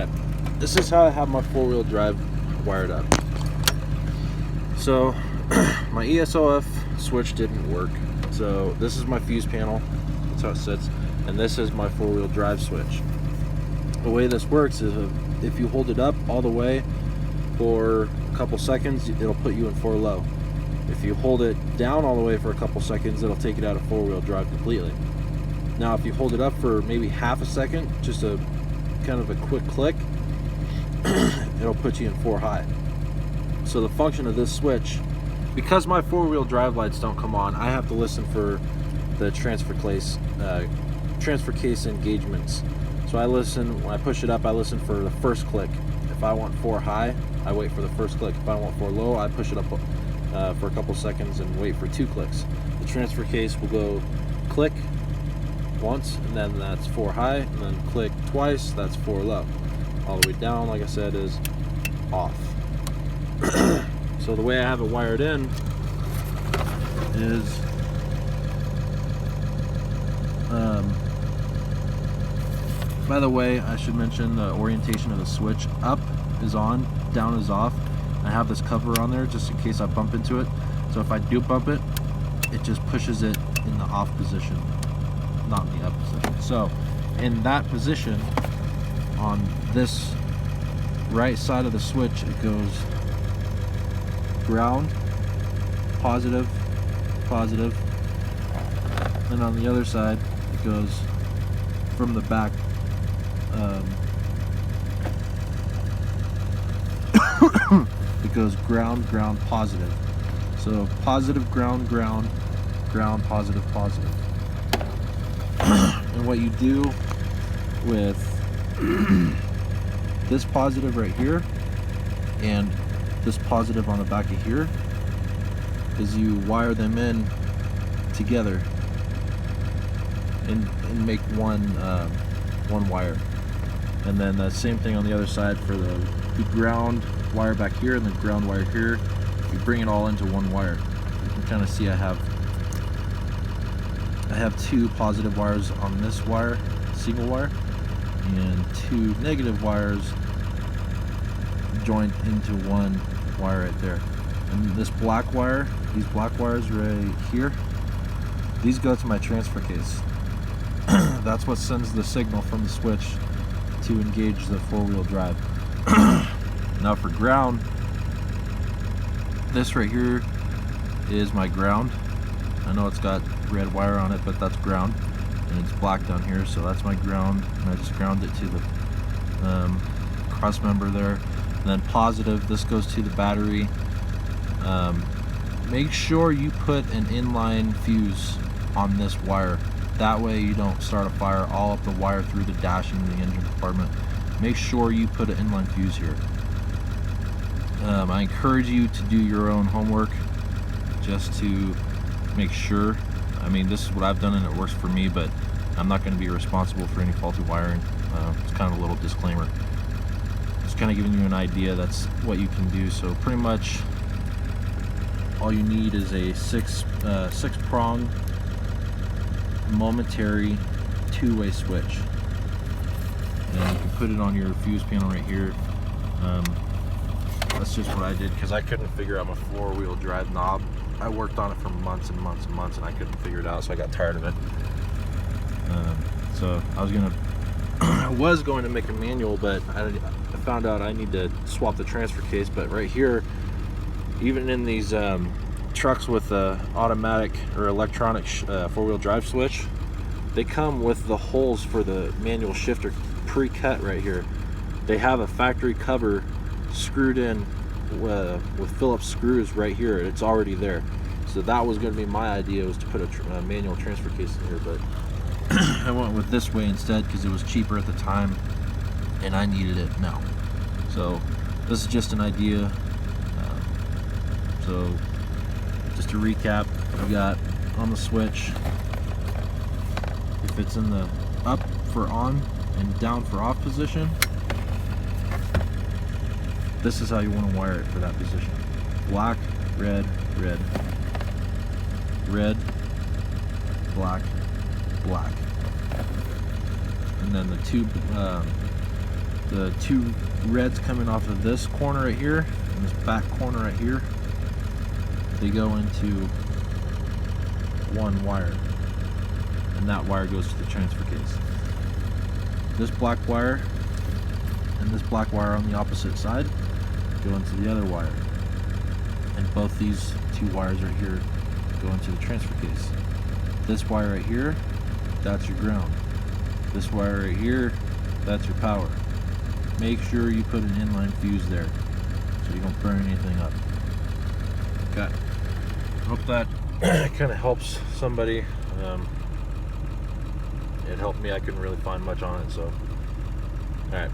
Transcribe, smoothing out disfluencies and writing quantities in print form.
Okay, this is how I have my four-wheel drive wired up. So my ESOF switch didn't work, so this is my fuse panel. That's how it sits, and this is my four-wheel drive switch. The way this works is if you hold it up all the way for a couple seconds, it'll put you in 4 low. If you hold it down all the way for a couple seconds, it'll take it out of four-wheel drive completely. Now if you hold it up for maybe half a second, just a kind of a quick click, it'll put you in 4 high. So the function of this switch, because my four-wheel drive lights don't come on, I have to listen for the transfer case engagements. So I listen, when I push it up, I listen for the first click. If I want 4 high, I wait for the first click. If I want 4 low, I push it up for a couple seconds and wait for 2 clicks. The transfer case will go click once, and then that's 4 high, and then click twice, that's 4 low. All the way down, like I said, is off. So the way I have it wired in is by the way, I should mention the orientation of the switch. Up is on, down is off. I have this cover on there just in case I bump into it. So if I do bump it, it just pushes it in the off position, not in the up position. So in that position, on this right side of the switch, it goes ground, positive, positive. And on the other side, it goes from the back. It goes ground, ground, positive. So positive, ground, ground, ground, positive, positive. And what you do with this positive right here and this positive on the back of here is you wire them in together and make one wire. And then the same thing on the other side for the ground wire back here and the ground wire here. You bring it all into one wire. You can kind of see I have 2 positive wires on this wire, single wire, and 2 negative wires joined into one wire right there. And this black wire, these black wires right here, these go to my transfer case. That's what sends the signal from the switch to engage the four-wheel drive. Now for ground, this right here is my ground. I know it's got red wire on it, but that's ground, and it's black down here, so that's my ground, and I just ground it to the cross member there. And then positive, this goes to the battery. Make sure you put an inline fuse on this wire. That way you don't start a fire all up the wire through the dash into the engine compartment. Make sure you put an inline fuse here. I encourage you to do your own homework just to make sure. I mean, this is what I've done and it works for me, but I'm not going to be responsible for any faulty wiring. It's kind of a little disclaimer. Just kind of giving you an idea, that's what you can do. So pretty much all you need is a six prong momentary 2-way switch, and you can put it on your fuse panel right here. That's just what I did because I couldn't figure out my four-wheel drive knob. I worked on it for months and months and months and I couldn't figure it out, so I got tired of it. So I was going to make a manual, but I found out I need to swap the transfer case. But right here, even in these trucks with automatic or electronic four-wheel drive switch, they come with the holes for the manual shifter pre-cut right here. They have a factory cover screwed in with Phillips screws right here. It's already there. So that was going to be my idea, was to put a manual transfer case in here, but I went with this way instead because it was cheaper at the time and I needed it now. So this is just an idea. So just to recap, we got on the switch, if it's in the up for on and down for off position, this is how you want to wire it for that position. Black, red, red, red, black, black. And then the The two reds coming off of this corner right here and this back corner right here, they go into one wire, and that wire goes to the transfer case. This black wire and this black wire on the opposite side go into the other wire, and both these two wires right here go into the transfer case. This wire right here, that's your ground. This wire right here, that's your power. Make sure you put an inline fuse there so you don't burn anything up. Okay, hope that kind of helps somebody. It helped me. I couldn't really find much on it, so alright.